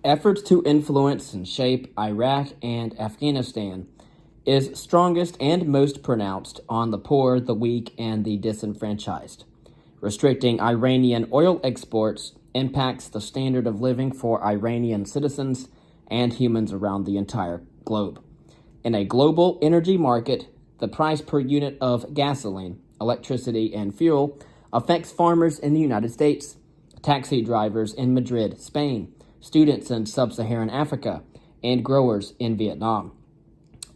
Efforts to influence and shape Iraq and Afghanistan is strongest and most pronounced on the poor, the weak, and the disenfranchised. Restricting Iranian oil exports impacts the standard of living for Iranian citizens and humans around the entire globe. In a global energy market, the price per unit of gasoline, electricity, and fuel affects farmers in the United States, taxi drivers in Madrid, Spain, students in sub-Saharan Africa, and growers in Vietnam,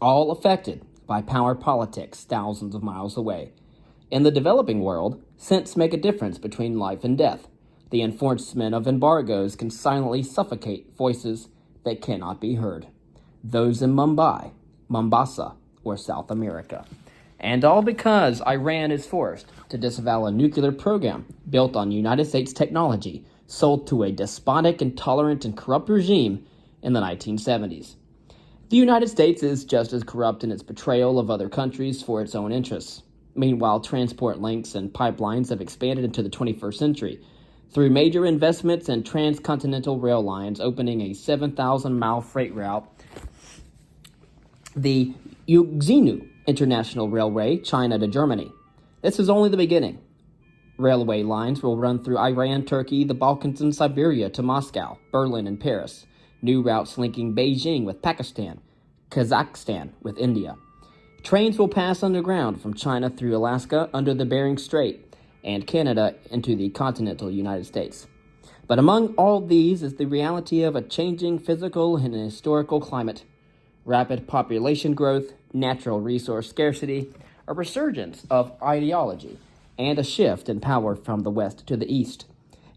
all affected by power politics thousands of miles away. In the developing world, cents make a difference between life and death. The enforcement of embargoes can silently suffocate voices that cannot be heard. Those in Mumbai, Mombasa, or South America. And all because Iran is forced to disavow a nuclear program built on United States technology sold to a despotic, intolerant, and corrupt regime in the 1970s. The United States is just as corrupt in its betrayal of other countries for its own interests. Meanwhile, transport links and pipelines have expanded into the 21st century through major investments in transcontinental rail lines opening a 7,000-mile freight route, the Yuzhino International Railway, China to Germany. This is only the beginning. Railway lines will run through Iran, Turkey, the Balkans, and Siberia to Moscow, Berlin, and Paris. New routes linking Beijing with Pakistan, Kazakhstan with India. Trains will pass underground from China through Alaska under the Bering Strait and Canada into the continental United States. But among all these is the reality of a changing physical and historical climate, rapid population growth, natural resource scarcity, a resurgence of ideology, and a shift in power from the West to the East.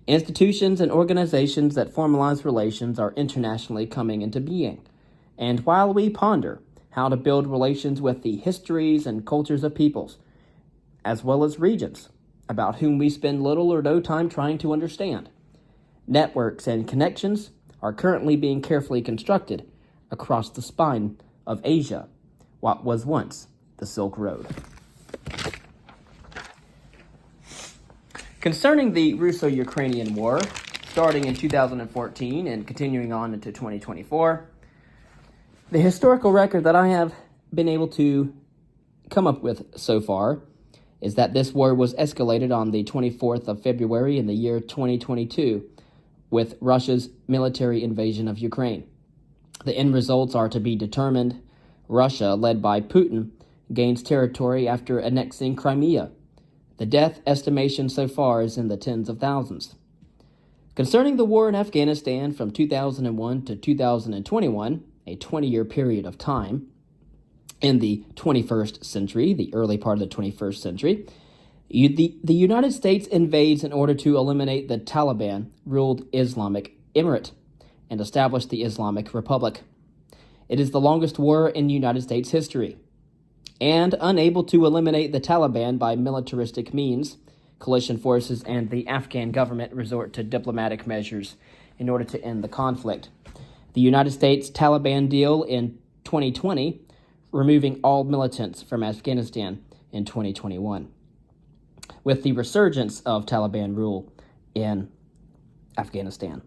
Institutions and organizations that formalize relations are internationally coming into being. And while we ponder how to build relations with the histories and cultures of peoples, as well as regions, about whom we spend little or no time trying to understand, networks and connections are currently being carefully constructed across the spine of Asia, what was once the Silk Road. Concerning the Russo-Ukrainian War, starting in 2014 and continuing on into 2024, the historical record that I have been able to come up with so far is that this war was escalated on the 24th of February in the year 2022 with Russia's military invasion of Ukraine. The end results are to be determined. Russia, led by Putin, gains territory after annexing Crimea. The death estimation so far is in the tens of thousands. Concerning the war in Afghanistan from 2001 to 2021, a 20-year period of time, in the 21st century, the early part of the 21st century, the United States invades in order to eliminate the Taliban-ruled Islamic Emirate and establish the Islamic Republic. It is the longest war in United States history. And unable to eliminate the Taliban by militaristic means, coalition forces and the Afghan government resort to diplomatic measures in order to end the conflict. The United States-Taliban deal in 2020, removing all militants from Afghanistan in 2021. With the resurgence of Taliban rule in Afghanistan,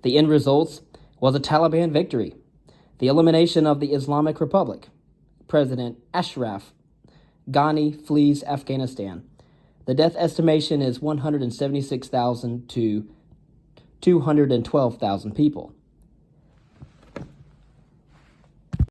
the end results was a Taliban victory, the elimination of the Islamic Republic. President Ashraf Ghani flees Afghanistan. The death estimation is 176,000 to 212,000 people.